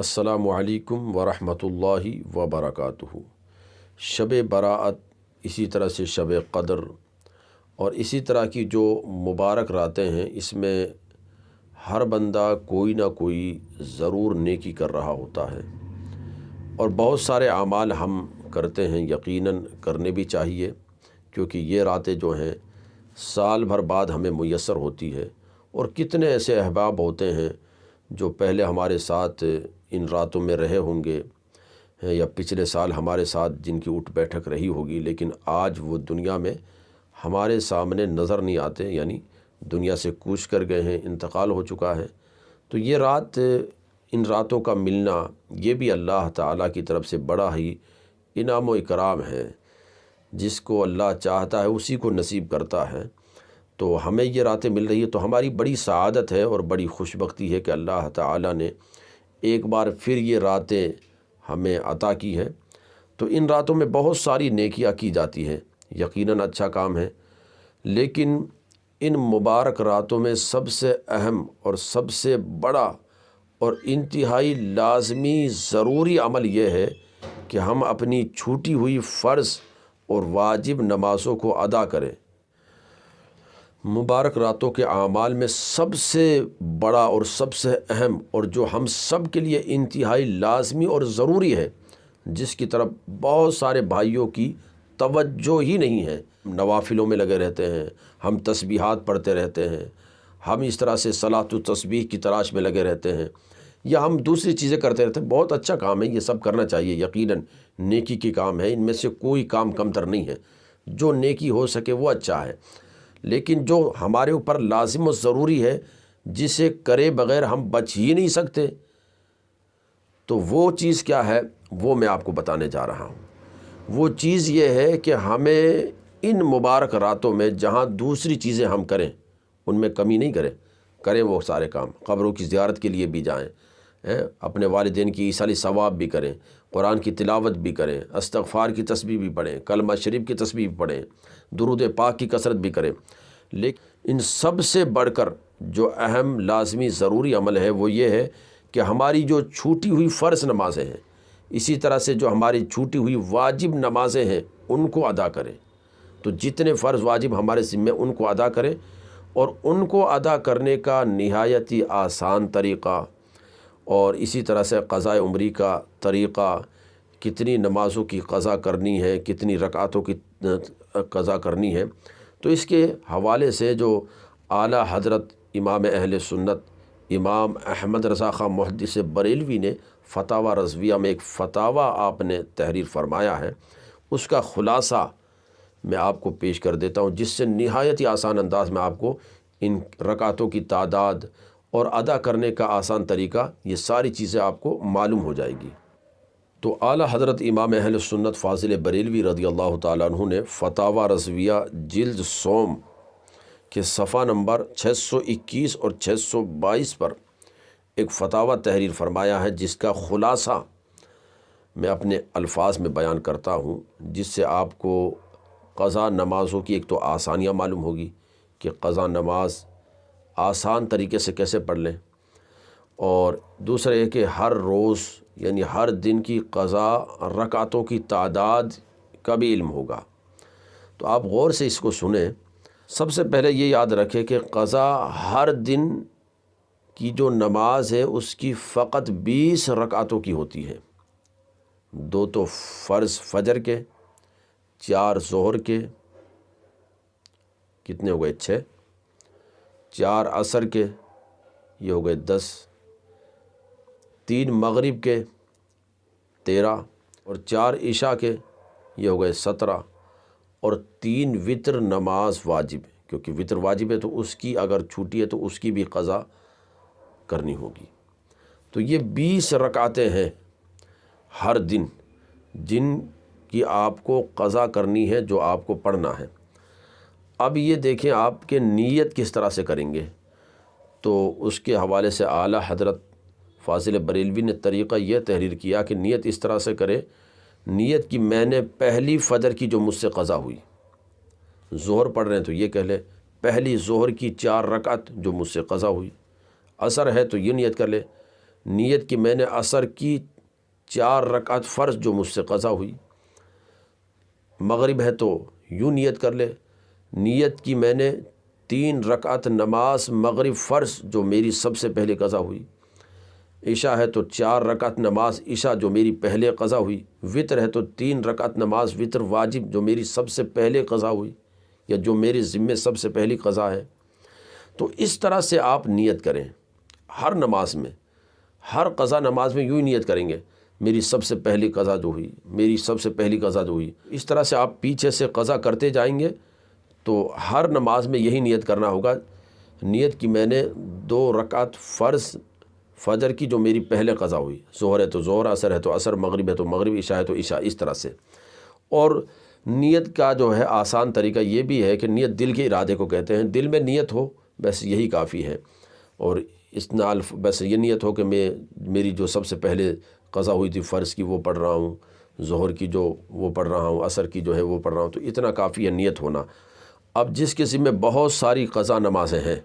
السلام علیکم ورحمۃ اللہ وبرکاتہ۔ شب برأت، اسی طرح سے شب قدر اور اسی طرح کی جو مبارک راتیں ہیں، اس میں ہر بندہ کوئی نہ کوئی ضرور نیکی کر رہا ہوتا ہے، اور بہت سارے اعمال ہم کرتے ہیں، یقیناً کرنے بھی چاہیے، کیونکہ یہ راتیں جو ہیں سال بھر بعد ہمیں میسر ہوتی ہے، اور کتنے ایسے احباب ہوتے ہیں جو پہلے ہمارے ساتھ ان راتوں میں رہے ہوں گے، یا پچھلے سال ہمارے ساتھ جن کی اٹھ بیٹھک رہی ہوگی، لیکن آج وہ دنیا میں ہمارے سامنے نظر نہیں آتے، یعنی دنیا سے کوچ کر گئے ہیں، انتقال ہو چکا ہے۔ تو یہ رات، ان راتوں کا ملنا، یہ بھی اللہ تعالیٰ کی طرف سے بڑا ہی انعام و اکرام ہے، جس کو اللہ چاہتا ہے اسی کو نصیب کرتا ہے۔ تو ہمیں یہ راتیں مل رہی ہے تو ہماری بڑی سعادت ہے اور بڑی خوش بختی ہے کہ اللہ تعالیٰ نے ایک بار پھر یہ راتیں ہمیں عطا کی ہے۔ تو ان راتوں میں بہت ساری نیکیاں کی جاتی ہیں، یقیناً اچھا کام ہے، لیکن ان مبارک راتوں میں سب سے اہم اور سب سے بڑا اور انتہائی لازمی ضروری عمل یہ ہے کہ ہم اپنی چھوٹی ہوئی فرض اور واجب نمازوں کو ادا کریں۔ مبارک راتوں کے اعمال میں سب سے بڑا اور سب سے اہم، اور جو ہم سب کے لیے انتہائی لازمی اور ضروری ہے، جس کی طرف بہت سارے بھائیوں کی توجہ ہی نہیں ہے، نوافلوں میں لگے رہتے ہیں، ہم تسبیحات پڑھتے رہتے ہیں، ہم اس طرح سے صلاۃ و تسبیح کی تلاش میں لگے رہتے ہیں، یا ہم دوسری چیزیں کرتے رہتے ہیں۔ بہت اچھا کام ہے، یہ سب کرنا چاہیے، یقیناً نیکی کی کام ہے، ان میں سے کوئی کام کمتر نہیں ہے، جو نیکی ہو سکے وہ اچھا ہے، لیکن جو ہمارے اوپر لازم و ضروری ہے، جسے کرے بغیر ہم بچ ہی نہیں سکتے، تو وہ چیز کیا ہے وہ میں آپ کو بتانے جا رہا ہوں۔ وہ چیز یہ ہے کہ ہمیں ان مبارک راتوں میں جہاں دوسری چیزیں ہم کریں ان میں کمی نہیں کریں وہ سارے کام، قبروں کی زیارت کے لیے بھی جائیں، اپنے والدین کی ایصالی ثواب بھی کریں، قرآن کی تلاوت بھی کریں، استغفار کی تسبیح بھی پڑھیں، کلمہ شریف کی تسبیح بھی پڑھیں، درود پاک کی کثرت بھی کریں، لیکن ان سب سے بڑھ کر جو اہم لازمی ضروری عمل ہے وہ یہ ہے کہ ہماری جو چھوٹی ہوئی فرض نمازیں ہیں، اسی طرح سے جو ہماری چھوٹی ہوئی واجب نمازیں ہیں ان کو ادا کریں۔ تو جتنے فرض واجب ہمارے ذمے ان کو ادا کریں، اور ان کو ادا کرنے کا نہایت ہی آسان طریقہ، اور اسی طرح سے قضاء عمری کا طریقہ، کتنی نمازوں کی قضا کرنی ہے، کتنی رکعتوں کی قضا کرنی ہے، تو اس کے حوالے سے جو اعلیٰ حضرت امام اہل سنت امام احمد رضا خاں محدث بریلوی نے فتاوی رضویہ میں ایک فتاوی آپ نے تحریر فرمایا ہے، اس کا خلاصہ میں آپ کو پیش کر دیتا ہوں، جس سے نہایت ہی آسان انداز میں آپ کو ان رکعتوں کی تعداد اور ادا کرنے کا آسان طریقہ، یہ ساری چیزیں آپ کو معلوم ہو جائے گی۔ تو اعلیٰ حضرت امام اہل سنت فاضل بریلوی رضی اللہ تعالیٰ عنہ نے فتاوی رضویہ جلد سوم کے صفحہ نمبر 621 اور 622 پر ایک فتاوی تحریر فرمایا ہے، جس کا خلاصہ میں اپنے الفاظ میں بیان کرتا ہوں، جس سے آپ کو قضا نمازوں کی ایک تو آسانیاں معلوم ہوگی کہ قضا نماز آسان طریقے سے کیسے پڑھ لیں، اور دوسرا یہ کہ ہر روز یعنی ہر دن کی قضا رکعتوں کی تعداد کا بھی علم ہوگا۔ تو آپ غور سے اس کو سنیں۔ سب سے پہلے یہ یاد رکھیں کہ قضا ہر دن کی جو نماز ہے اس کی فقط 20 رکعتوں کی ہوتی ہے، 2 تو فرض فجر کے، 4 ظہر کے، کتنے ہو گئے 6، 4 عصر کے، یہ ہو گئے 10، 3 مغرب کے 13، اور 4 عشاء کے یہ ہو گئے 17، اور 3 وتر نماز واجب ہے، کیونکہ وتر واجب ہے تو اس کی اگر چھوٹی ہے تو اس کی بھی قضا کرنی ہوگی۔ تو یہ 20 رکعتیں ہیں ہر دن، جن کی آپ کو قضا کرنی ہے، جو آپ کو پڑھنا ہے۔ اب یہ دیکھیں آپ کے نیت کس طرح سے کریں گے، تو اس کے حوالے سے اعلیٰ حضرت فاضل بریلوی نے طریقہ یہ تحریر کیا کہ نیت اس طرح سے کرے، نیت کی میں نے پہلی فجر کی جو مجھ سے قضا ہوئی، ظہر پڑھ رہے ہیں تو یہ کہہ لے پہلی ظہر کی 4 رکعت جو مجھ سے قضا ہوئی، عصر ہے تو یہ نیت کر لے نیت کی میں نے عصر کی 4 رکعت فرض جو مجھ سے قضا ہوئی، مغرب ہے تو یوں نیت کر لے، نیت کی میں نے 3 رکعت نماز مغرب فرض جو میری سب سے پہلے قضا ہوئی، عشاء ہے تو 4 رکعت نماز عشاء جو میری پہلے قضا ہوئی، وطر ہے تو 3 رکعت نماز وطر واجب جو میری سب سے پہلے قضا ہوئی یا جو میرے ذمے سب سے پہلی قضا ہے۔ تو اس طرح سے آپ نیت کریں ہر نماز میں، ہر قضا نماز میں یوں ہی نیت کریں گے، میری سب سے پہلی قضا جو ہوئی، میری سب سے پہلی قضا جو ہوئی۔ اس طرح سے آپ پیچھے سے قضا کرتے جائیں گے تو ہر نماز میں یہی نیت کرنا ہوگا، نیت کی میں نے 2 رکعت فرض فجر کی جو میری پہلے قضا ہوئی، ظہر ہے تو ظہر، عصر ہے تو عصر، مغرب ہے تو مغرب، عشاء ہے تو عشاء، اس طرح سے۔ اور نیت کا جو ہے آسان طریقہ یہ بھی ہے کہ نیت دل کے ارادے کو کہتے ہیں، دل میں نیت ہو بس یہی کافی ہے، اور اس نال بس یہ نیت ہو کہ میری جو سب سے پہلے قضا ہوئی تھی فرض کی وہ پڑھ رہا ہوں، ظہر کی جو وہ پڑھ رہا ہوں، عصر کی جو ہے وہ پڑھ رہا ہوں، تو اتنا کافی ہے نیت ہونا۔ اب جس کے ذمہ بہت ساری قضا نمازیں ہیں،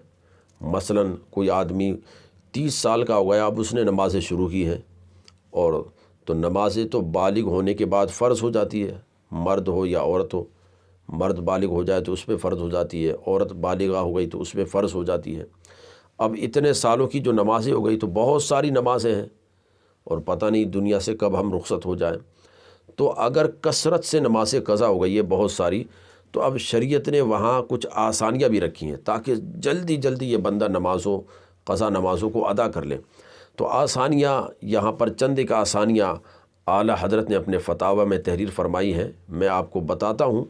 مثلا کوئی آدمی 30 سال کا ہو گیا، اب اس نے نمازیں شروع کی ہیں، اور تو نمازیں تو بالغ ہونے کے بعد فرض ہو جاتی ہے، مرد ہو یا عورت ہو، مرد بالغ ہو جائے تو اس پہ فرض ہو جاتی ہے، عورت بالغہ ہو گئی تو اس پہ فرض ہو جاتی ہے۔ اب اتنے سالوں کی جو نمازیں ہو گئی تو بہت ساری نمازیں ہیں، اور پتہ نہیں دنیا سے کب ہم رخصت ہو جائیں۔ تو اگر کثرت سے نمازیں قضا ہو گئی ہے بہت ساری، تو اب شریعت نے وہاں کچھ آسانیاں بھی رکھی ہیں تاکہ جلدی جلدی یہ بندہ قضا نمازوں کو ادا کر لے۔ تو آسانیاں یہاں پر چند ایک آسانیاں اعلیٰ حضرت نے اپنے فتاویٰ میں تحریر فرمائی ہیں، میں آپ کو بتاتا ہوں،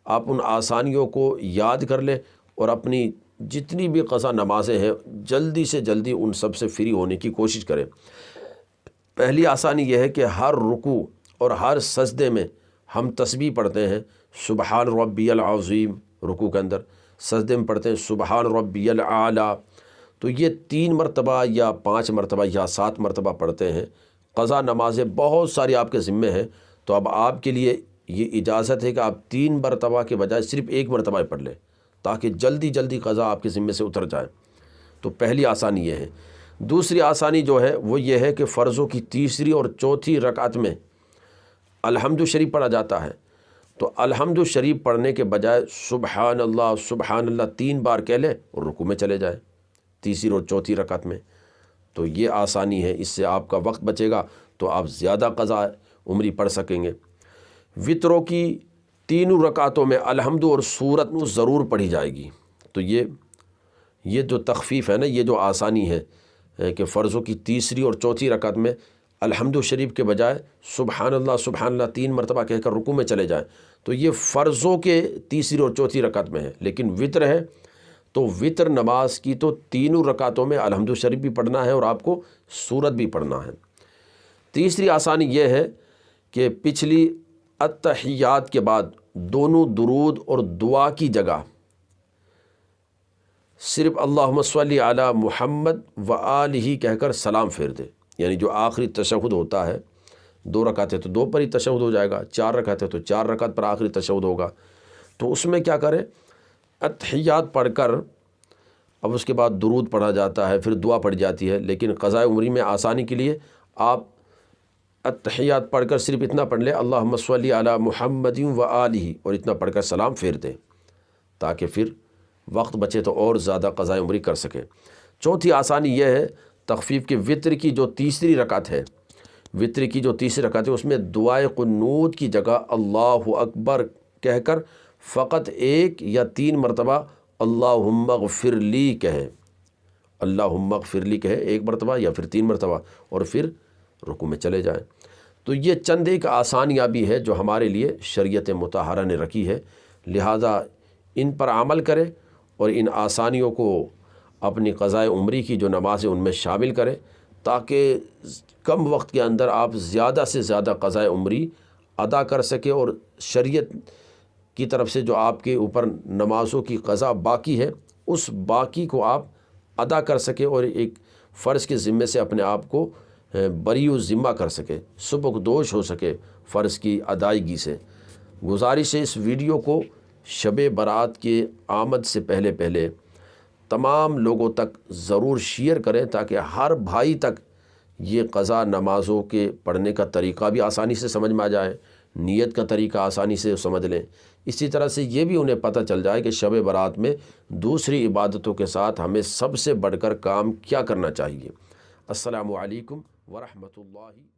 آپ ان آسانیوں کو یاد کر لیں اور اپنی جتنی بھی قضا نمازیں ہیں جلدی سے جلدی ان سب سے فری ہونے کی کوشش کریں۔ پہلی آسانی یہ ہے کہ ہر رکوع اور ہر سجدے میں ہم تسبیح پڑھتے ہیں، سبحان ربی العظیم، رکوع کے اندر، سجدے میں پڑھتے ہیں سبحان ربی الاعلیٰ، تو یہ 3 مرتبہ یا 5 مرتبہ یا 7 مرتبہ پڑھتے ہیں۔ قضا نمازیں بہت ساری آپ کے ذمے ہیں، تو اب آپ کے لیے یہ اجازت ہے کہ آپ 3 مرتبہ کے بجائے صرف 1 مرتبہ پڑھ لیں تاکہ جلدی جلدی قضا آپ کے ذمے سے اتر جائے۔ تو پہلی آسانی یہ ہے۔ دوسری آسانی جو ہے وہ یہ ہے کہ فرضوں کی تیسری اور چوتھی رکعت میں الحمد شریف پڑھا جاتا ہے، تو الحمد شریف پڑھنے کے بجائے سبحان اللہ 3 بار کہہ لیں اور رکوع میں چلے جائیں تیسری اور چوتھی رکعت میں۔ تو یہ آسانی ہے، اس سے آپ کا وقت بچے گا تو آپ زیادہ قضا عمری پڑھ سکیں گے۔ وطروں کی 3 رکعتوں میں الحمد اور سورت ضرور پڑھی جائے گی۔ تو یہ جو تخفیف ہے نا، یہ جو آسانی ہے کہ فرضوں کی تیسری اور چوتھی رکعت میں الحمد شریف کے بجائے سبحان اللہ 3 مرتبہ کہہ کر رکوع میں چلے جائیں، تو یہ فرضوں کے تیسری اور چوتھی رکعت میں ہے۔ لیکن وطر ہے تو وطر نماز کی تو 3 رکعتوں میں الحمد شریف بھی پڑھنا ہے اور آپ کو سورت بھی پڑھنا ہے۔ تیسری آسانی یہ ہے کہ پچھلی التحیات کے بعد دونوں درود اور دعا کی جگہ صرف اللہم صلی علی محمد و آلہ کہہ کر سلام پھیر دے، یعنی جو آخری تشہد ہوتا ہے، 2 رکعت ہے تو 2 پر ہی تشہد ہو جائے گا، 4 رکعت ہے تو 4 رکعت پر آخری تشہد ہوگا، تو اس میں کیا کریں، التحیات پڑھ کر اب اس کے بعد درود پڑھا جاتا ہے، پھر دعا پڑھی جاتی ہے، لیکن قضاء عمری میں آسانی کے لیے آپ التحیات پڑھ کر صرف اتنا پڑھ لیں اللہم صلی علی محمد و آلہ، اور اتنا پڑھ کر سلام پھیر دیں تاکہ پھر وقت بچے تو اور زیادہ قضاء عمری کر سکیں۔ چوتھی آسانی یہ ہے تخفیف کے وطر کی جو تیسری رکعت ہے، وطر کی جو تیسری رکعت ہے اس میں دعائے قنوت کی جگہ اللہ اکبر کہہ کر فقط 1 یا 3 مرتبہ اللہم اغفر لی کہیں، اللہم اغفر لی کہے 1 مرتبہ یا پھر 3 مرتبہ، اور پھر رکوع میں چلے جائیں۔ تو یہ چند ایک آسانیاں بھی ہے جو ہمارے لیے شریعت مطہرہ نے رکھی ہے، لہٰذا ان پر عمل کریں اور ان آسانیوں کو اپنی قضاء عمری کی جو نمازیں ان میں شامل کریں تاکہ کم وقت کے اندر آپ زیادہ سے زیادہ قضاء عمری ادا کر سکیں، اور شریعت کی طرف سے جو آپ کے اوپر نمازوں کی قضا باقی ہے اس باقی کو آپ ادا کر سکیں اور ایک فرض کے ذمے سے اپنے آپ کو بری و ذمہ کر سکے، سبکدوش ہو سکے فرض کی ادائیگی سے۔ گزارش ہے اس ویڈیو کو شب برات کے آمد سے پہلے تمام لوگوں تک ضرور شیئر کریں تاکہ ہر بھائی تک یہ قضا نمازوں کے پڑھنے کا طریقہ بھی آسانی سے سمجھ میں آ جائے، نیت کا طریقہ آسانی سے سمجھ لیں، اسی طرح سے یہ بھی انہیں پتہ چل جائے کہ شب برات میں دوسری عبادتوں کے ساتھ ہمیں سب سے بڑھ کر کام کیا کرنا چاہیے۔ السلام علیکم ورحمۃ اللہ۔